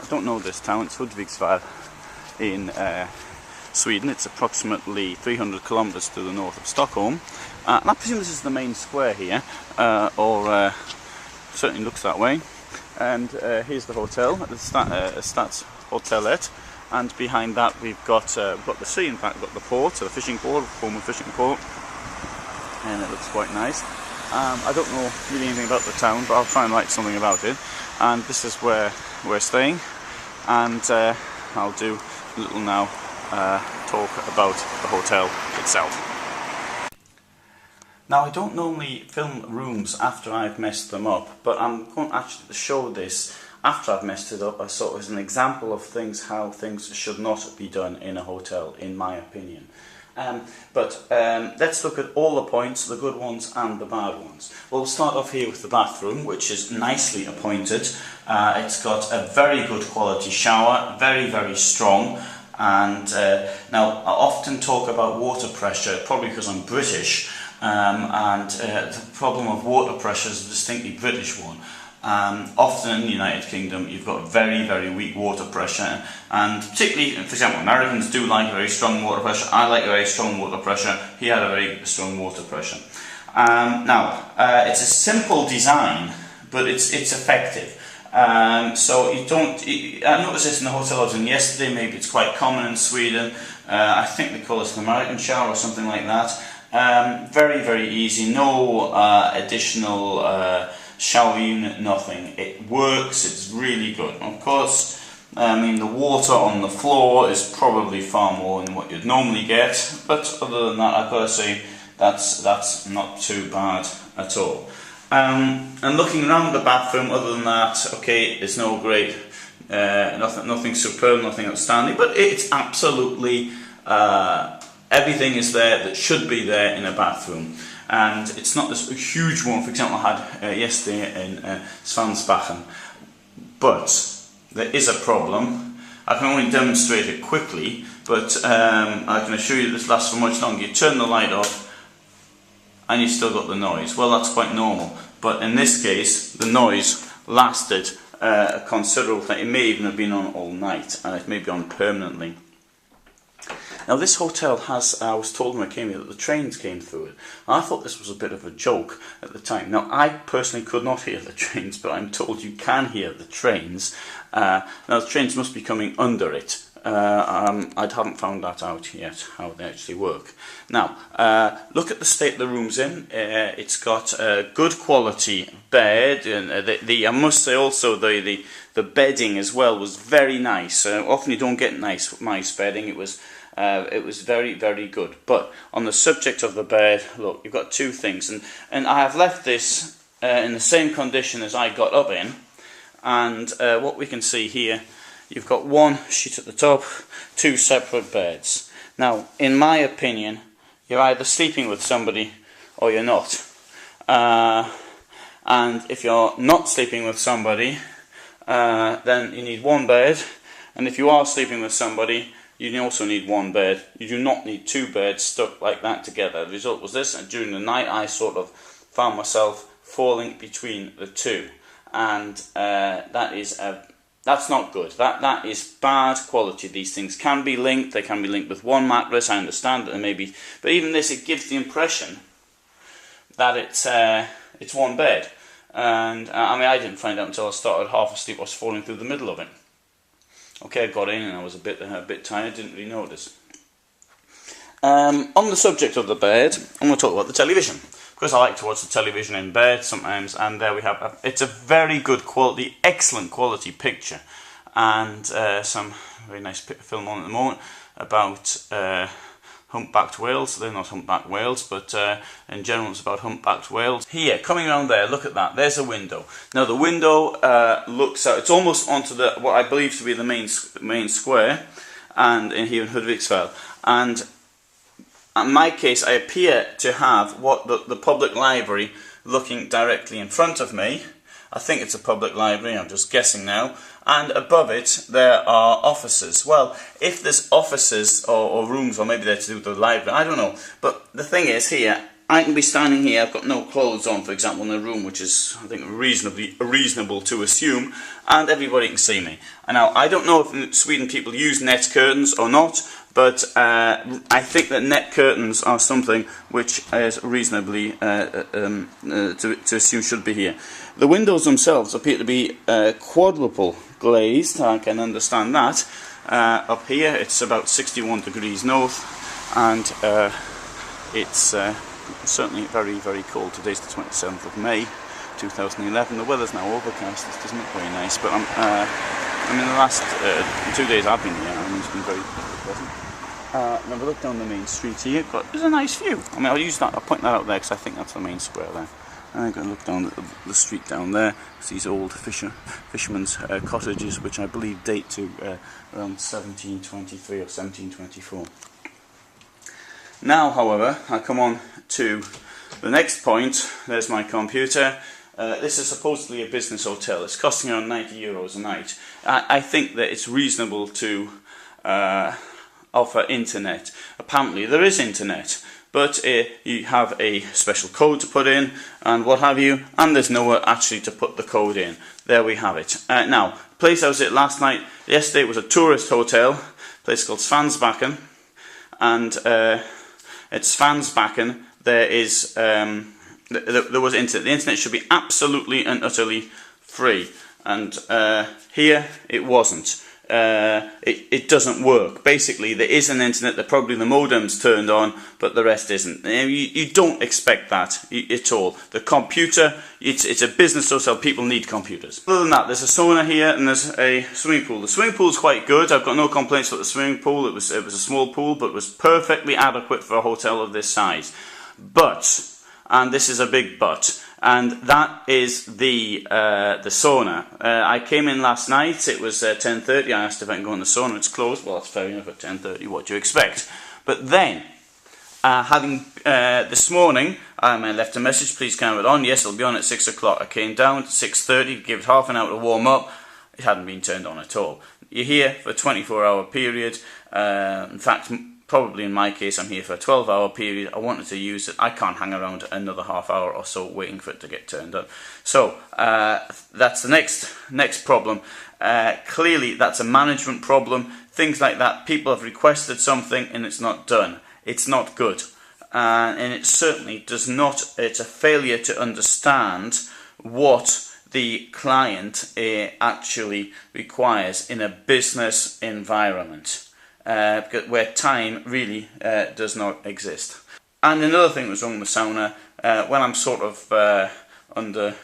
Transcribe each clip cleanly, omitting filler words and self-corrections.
I don't know this town. It's Hudviksvall in Sweden. It's approximately 300 kilometers to the north of Stockholm. And I presume this is the main square here, or certainly looks that way. And here's the hotel, the Stadshotellet. And behind that we've got the sea. In fact, we've got the port, so the fishing port, former fishing port, and it looks quite nice. I don't know really anything about the town, but I'll try and write something about it. And this is where we're staying, and I'll do a little now talk about the hotel itself. Now, I don't normally film rooms after I've messed them up, but I'm going to actually show this after I've messed it up, sort of as an example of how things should not be done in a hotel, in my opinion. Let's look at all the points, the good ones and the bad ones. We'll start off here with the bathroom, which is nicely appointed. It's got a very good quality shower, very, very strong. And now, I often talk about water pressure, probably because I'm British, the problem of water pressure is a distinctly British one. Often in the United Kingdom you've got very, very weak water pressure, and particularly, for example, Americans do like very strong water pressure. I like a very strong water pressure. He had a very strong water pressure. It's a simple design, but it's effective. So you don't. I noticed this in the hotel I was in yesterday. Maybe it's quite common in Sweden. I think they call it an American shower or something like that. Very, very easy. No additional shower unit, nothing. It works, it's really good. Of course, I mean, the water on the floor is probably far more than what you'd normally get, but other than that, I've got to say that's not too bad at all. And looking around the bathroom, other than that, okay, it's no great, nothing superb, nothing outstanding, but it's absolutely everything is there that should be there in a bathroom. And it's not this huge one, for example, I had yesterday in Svansbachen. But there is a problem. I can only demonstrate it quickly, but I can assure you this lasts for much longer. You turn the light off and you've still got the noise. Well, that's quite normal. But in this case, the noise lasted a considerable time. It may even have been on all night, and it may be on permanently. Now, this hotel has, I was told when I came here that the trains came through it. I thought this was a bit of a joke at the time. Now, I personally could not hear the trains, but I'm told you can hear the trains. Now, the trains must be coming under it. I haven't found that out yet, how they actually work. Now, look at the state the room's in. It's got a good quality bed, and I must say also the bedding as well was very nice. Often you don't get nice bedding. It was very, very good. But on the subject of the bed, look, you've got two things, and I have left this in the same condition as I got up in, and what we can see here, you've got one sheet at the top, two separate beds. Now, in my opinion, you're either sleeping with somebody or you're not. And if you're not sleeping with somebody, then you need one bed, and if you are sleeping with somebody, you also need one bed. You do not need two beds stuck like that together. The result was this, and during the night I sort of found myself falling between the two, and that's not good. That is bad quality. These things can be linked. They can be linked with one mattress. I understand that there may be, but even this, it gives the impression that it's one bed. And I mean, I didn't find out until I started half asleep. I was falling through the middle of it. Okay, I got in and I was a bit tired. Didn't really notice. On the subject of the bed, I'm going to talk about the television, because I like to watch the television in bed sometimes, and there we have, it's a very good quality, excellent quality picture, and some very nice film on at the moment about humpbacked whales. They're not humpbacked whales, but in general it's about humpbacked whales. Here, coming around there, look at that, there's a window. Now the window looks out, it's almost onto what I believe to be the main square, and here in Hudviksvall, and in my case, I appear to have what the public library looking directly in front of me. I think it's a public library, I'm just guessing now. And above it, there are offices. Well, if there's offices or rooms, or maybe they're to do with the library, I don't know. But the thing is here, I can be standing here, I've got no clothes on, for example, in a room, which is, I think, reasonable to assume, and everybody can see me. And now, I don't know if in Sweden people use net curtains or not, but I think that net curtains are something which is reasonably to assume should be here. The windows themselves appear to be quadruple glazed, I can understand that. Up here, it's about 61 degrees north, and it's certainly very, very cold. Today's the 27th of May 2011. The weather's now overcast. It doesn't look very nice, but I mean, the last 2 days I've been here, and it's been very pleasant. Now we look down the main street here. There's a nice view. I mean, I'll point that out there because I think that's the main square there. I'm going to look down the street down there. It's these old fishermen's cottages, which I believe date to around 1723 or 1724. Now, however, I come on to the next point. There's my computer. This is supposedly a business hotel. It's costing around €90 a night. I think that it's reasonable to offer internet. Apparently there is internet, but you have a special code to put in and what have you, and there's nowhere actually to put the code in. There we have it. Now, the place I was at last night, yesterday, was a tourist hotel, a place called Svansbacken, and it's Svansbacken. There is there was internet. The internet should be absolutely and utterly free, and here it wasn't. It doesn't work. Basically, there is an internet, probably the modem's turned on, but the rest isn't. You don't expect that at all. The computer, it's a business hotel, people need computers. Other than that, there's a sauna here and there's a swimming pool. The swimming pool's quite good. I've got no complaints about the swimming pool. It was a small pool, but it was perfectly adequate for a hotel of this size. But, and this is a big but, and that is the sauna. I came in last night, it was 10:30, I asked if I can go in the sauna, it's closed. Well, that's fair enough at 10:30, what do you expect? But then, this morning, I left a message, please can I have it on? Yes, it'll be on at 6 o'clock. I came down at 6:30, give it half an hour to warm up, it hadn't been turned on at all. You're here for a 24-hour period, in fact, probably in my case, I'm here for a 12-hour period. I wanted to use it. I can't hang around another half hour or so waiting for it to get turned on. So that's the next problem. Clearly, that's a management problem. Things like that. People have requested something and it's not done. It's not good, and it certainly does not. It's a failure to understand what the client actually requires in a business environment. Where time really does not exist. And another thing that was wrong with the sauna, when I'm sort of under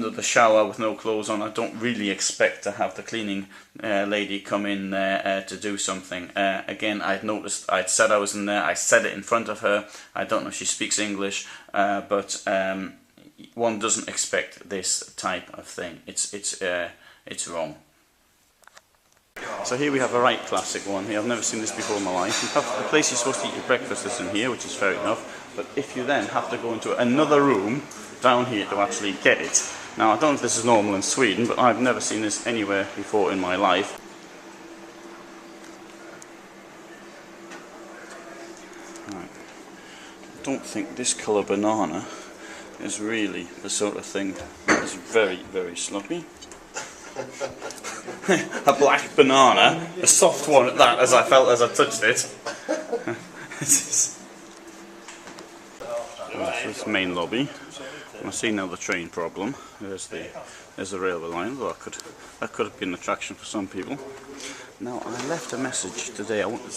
the shower with no clothes on, I don't really expect to have the cleaning lady come in there to do something. Again, I'd noticed, I'd said I was in there, I said it in front of her. I don't know if she speaks English, but one doesn't expect this type of thing. It's wrong. So here we have a right classic one here. I've never seen this before in my life. You have the place you're supposed to eat your breakfast is in here, which is fair enough. But if you then have to go into another room down here to actually get it. Now, I don't know if this is normal in Sweden, but I've never seen this anywhere before in my life. Right. I don't think this colour banana is really the sort of thing that is very, very sloppy. A black banana, a soft one at that, as I felt as I touched it. This is the main lobby. I see now the train problem. There's the railway line. Well, that could have been an attraction for some people. Now, I left a message today. I wanted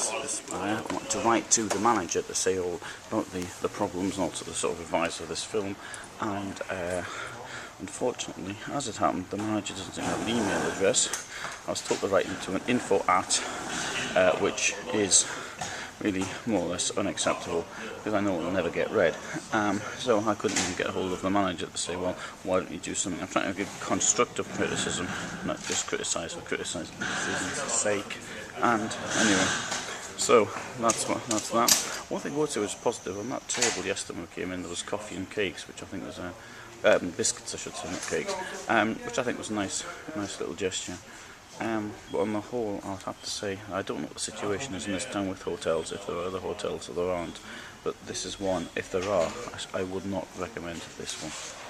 to write to the manager to say all about the problems and also the sort of advice of this film. And unfortunately, as it happened, the manager doesn't have an email address. I was told to write into an info@, which is really more or less unacceptable because I know it will never get read. So I couldn't even get a hold of the manager to say, well, why don't you do something? I'm trying to give constructive criticism, not just criticise for criticism's sake. And anyway, so that's that. One thing also was positive. On that table yesterday when we came in, there was coffee and cakes, which I think was biscuits, I should say, not cakes, which I think was a nice little gesture. But on the whole, I'll have to say, I don't know what the situation is in this town with hotels, if there are other hotels or there aren't, but this is one, if there are, I would not recommend this one.